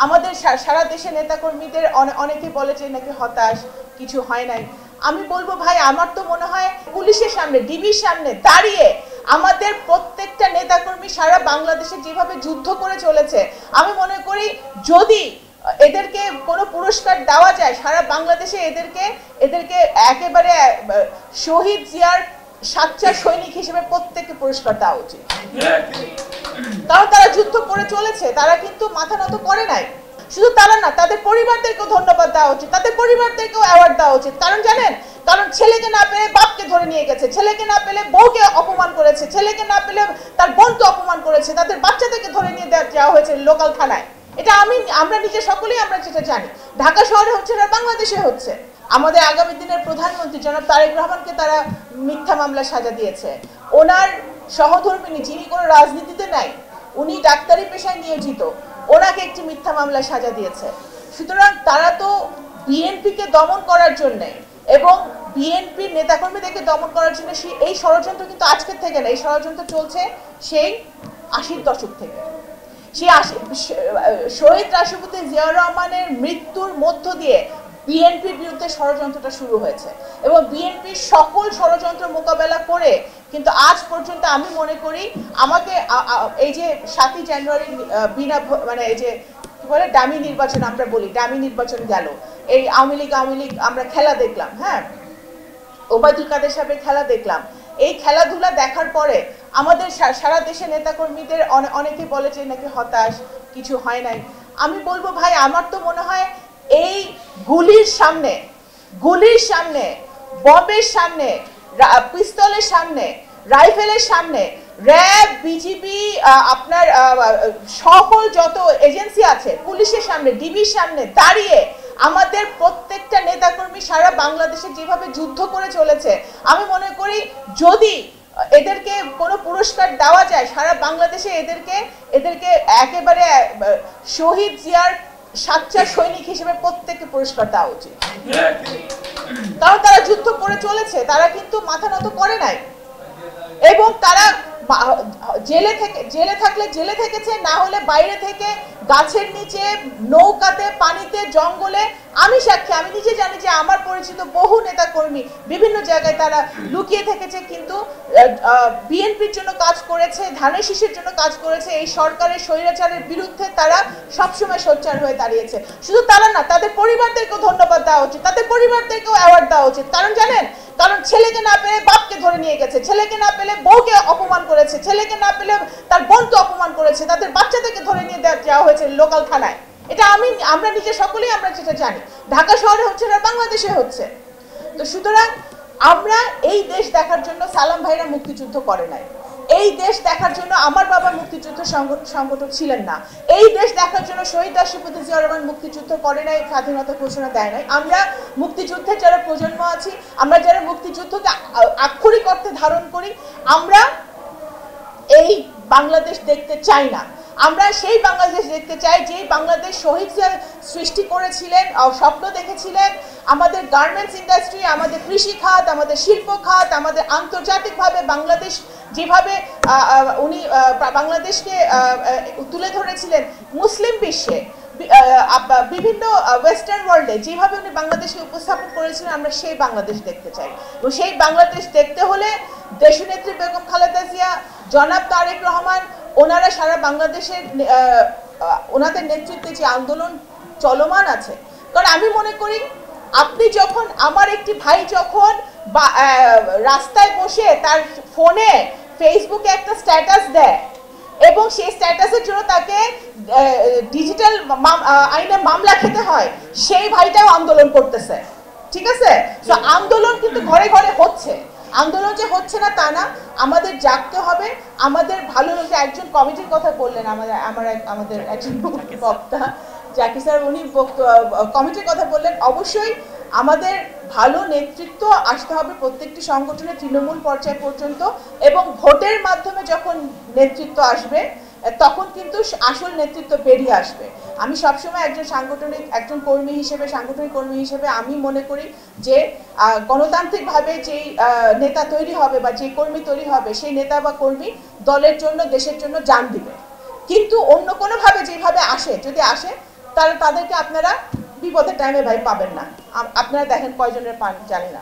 আমাদের সারা দেশে নেতাকর্মীদের অনেকে বলে যে নাকি হতাশ, কিছু হয় নাই। আমি বলবো ভাই, আমার তো মনে হয় পুলিশের সামনে, ডিবির সামনে দাঁড়িয়ে আমাদের প্রত্যেকটা নেতাকর্মী সারা বাংলাদেশে যেভাবে যুদ্ধ করে চলেছে, আমি মনে করি যদি এদেরকে কোনো পুরস্কার দেওয়া যায় সারা বাংলাদেশে, এদেরকে একেবারে শহীদ জিয়ার সাচ্চা সৈনিক হিসেবে প্রত্যেককে পুরস্কার দেওয়া উচিত। কারণ তারা যুদ্ধ করে চলেছে, তারা কিন্তু মাথা নত করে নাই। শুধু তারা না, তাদের পরিবারদেরকেও ধন্যবাদ দেওয়া উচিত, তাদের পরিবারদেরকেও অ্যাওয়ার্ড দেওয়া উচিত। কারণ জানেন, কারণ ছেলেকে না পেলে বাপকে ধরে নিয়ে গেছে, ছেলেকে না পেলে বউকে অপমান করেছে, ছেলেকে না পেলে তার বোনকে অপমান করেছে, তাদের বাচ্চাদেরকে ধরে নিয়ে যাওয়া হয়েছে লোকাল থানায়। এটা আমরা নিজে সকলেই আমরা যেটা জানি, ঢাকা শহরে হচ্ছে না, বাংলাদেশে হচ্ছে। আমাদের আগামী দিনের প্রধানমন্ত্রী জনাব তারেক রহমানকে তারা মিথ্যা মামলা সাজা দিয়েছে। ওনার সহধর্মিনী, যিনি কোনো রাজনীতিতে নাই, উনি ডাক্তারি পেশায় নিয়োজিত, ওনাকে একটি মিথ্যা মামলায় সাজা দিয়েছে। সুতরাং তারা তো বিএনপিকে দমন করার জন্য এবং বিএনপির নেতাকর্মীদেরকে দমন করার জন্য এই ষড়যন্ত্র কিন্তু আজকের থেকে না, এই ষড়যন্ত্র চলছে সেই 80-র দশক থেকে। সেই শহীদ রাষ্ট্রপতি জিয়াউর রহমানের মৃত্যুর মধ্য দিয়ে বিএনপির বিরুদ্ধে ষড়যন্ত্রটা শুরু হয়েছে এবং বিএনপির সকল ষড়যন্ত্র মোকাবেলা করে কিন্তু আজ পর্যন্ত আমি মনে করি আমাকে এই যে 7ই জানুয়ারি বিনা মানে এই যে কি বলে ডামি নির্বাচন, আমরা বলি ডামি নির্বাচন গেল, এই আওয়ামী লীগ আমরা খেলা দেখলাম, হ্যাঁ, ওবায়দুল কাদের সাহেবের খেলা দেখলাম। এই খেলাধুলা দেখার পরে আমাদের সারা দেশে নেতাকর্মীদের অনেকে বলে যে নাকি হতাশ, কিছু হয় নাই। আমি বলবো ভাই, আমার তো মনে হয় এই গুলির সামনে, বম্বের সামনে, পিস্তলের সামনে, রাইফেলের সামনে, র্যাব, বিজিবি, আপনার সকল যত এজেন্সি আছে, পুলিশের সামনে, ডিবির সামনে দাঁড়িয়ে আমাদের প্রত্যেকটা নেতাকর্মী সারা বাংলাদেশে যেভাবে যুদ্ধ করে চলেছে, আমি মনে করি যদি এদেরকে কোনো পুরস্কার দেওয়া যায় সারা বাংলাদেশে, এদেরকে একেবারে শহীদ জিয়ার সাচ্চা সৈনিক হিসেবে প্রত্যেককে পুরস্কার দেওয়া উচিত। কারণ তারা যুদ্ধ করে চলেছে, তারা কিন্তু মাথা নত করে নাই এবং তারা জেলে থাকলে জেলে থেকেছে, না হলে বাইরে থেকে গাছের নিচে, নৌকাতে, পানিতে, জঙ্গলে। আমি সাক্ষী, আমি নিজে জানি যে আমার পরিচিত বহু নেতা কর্মী বিভিন্ন জায়গায় তারা লুকিয়ে থেকেছে, কিন্তু বিএনপির জন্য কাজ করেছে, ধানের শীষের জন্য কাজ করেছে। এই সরকারের স্বৈরাচারের বিরুদ্ধে তারা সবসময় সোচ্চার হয়ে দাঁড়িয়েছে। শুধু তারা না, তাদের পরিবারদেরকেও ধন্যবাদ দেওয়া উচিত, তাদের পরিবারদেরকেও অ্যাওয়ার্ড দেওয়া উচিত। কারণ জানেন, কারণ ছেলেকে না পেলে বাপকে ধরে নিয়ে গেছে, ছেলেকে না পেলে বউকে অপমান করেছে, ছেলেকে না পেলে তার বোনকে অপমান করেছে, তাদের বাচ্চাদেরকে ধরে নিয়ে যাওয়া হয়েছে লোকাল থানায়। এটা আমরা নিজে সকলেই আমরা যেটা জানি, ঢাকা শহরে হচ্ছে না, বাংলাদেশে হচ্ছে। তো সুতরাং আমরা এই দেশ দেখার জন্য সালাম ভাইরা মুক্তিযুদ্ধ করে নাই, এই দেশ দেখার জন্য আমার বাবা মুক্তিযুদ্ধ সংগঠক ছিলেন না, এই দেশ দেখার জন্য শহীদ রাষ্ট্রপতি জিয়াউর রহমান মুক্তিযুদ্ধ করে নাই, স্বাধীনতা ঘোষণা দেয় নাই। আমরা মুক্তিযুদ্ধের যারা প্রজন্ম আছি, আমরা যারা মুক্তিযুদ্ধকে আক্ষরিক অর্থে ধারণ করি, আমরা এই বাংলাদেশ দেখতে চাই না। আমরা সেই বাংলাদেশ দেখতে চাই যে বাংলাদেশ শহীদ জিয়া সৃষ্টি করেছিলেন, স্বপ্ন দেখেছিলেন। আমাদের গার্মেন্টস ইন্ডাস্ট্রি, আমাদের কৃষি খাত, আমাদের শিল্প খাত, আমাদের আন্তর্জাতিকভাবে বাংলাদেশ যেভাবে উনি বাংলাদেশকে তুলে ধরেছিলেন মুসলিম বিশ্বে, বিভিন্ন ওয়েস্টার্ন ওয়ার্ল্ডে যেভাবে উনি বাংলাদেশকে উপস্থাপন করেছিলেন, আমরা সেই বাংলাদেশ দেখতে চাই। এবং সেই বাংলাদেশ দেখতে হলে দেশনেত্রী বেগম খালেদা জিয়া, জনাব তারেক রহমান, ওনারা সারা বাংলাদেশের ওনাদের নেতৃত্বে যে আন্দোলন চলমান আছে। কারণ আমি মনে করি, আপনি যখন, আমার একটি ভাই যখন রাস্তায় বসে তার ফোনে ফেসবুকে একটা স্ট্যাটাস দেয় এবং সেই স্ট্যাটাসের জন্য তাকে ডিজিটাল আইনে মামলা খেতে হয়, সেই ভাইটাও আন্দোলন করতেছে, ঠিক আছে? তো আন্দোলন কিন্তু ঘরে ঘরে হচ্ছে, আন্দোলন যে হচ্ছে না তা না। আমাদের জাগতে হবে, আমাদের ভালো লাগছে। একজন কমিটির কথা বললেন, আমাদের একজন বক্তা জাকি স্যার, উনি কমিটির কথা বললেন। অবশ্যই আমাদের ভালো নেতৃত্ব আসতে হবে প্রত্যেকটি সংগঠনের তৃণমূল পর্যায় পর্যন্ত, এবং ভোটের মাধ্যমে যখন নেতৃত্ব আসবে তখন কিন্তু আসল নেতৃত্ব বেরিয়ে আসবে। আমি সবসময় একজন কর্মী হিসেবে, সাংগঠনিক কর্মী হিসেবে আমি মনে করি যে গণতান্ত্রিকভাবে যেই নেতা তৈরি হবে বা যে কর্মী তৈরি হবে, সেই নেতা বা কর্মী দলের জন্য, দেশের জন্য জান দিবে। কিন্তু অন্য কোনোভাবে যেভাবে আসে, যদি আসে তাহলে তাদেরকে আপনারা বিপদের টাইমে ভাই পাবেন না। আপনারা দেখেন কয়জনের পান জানি না।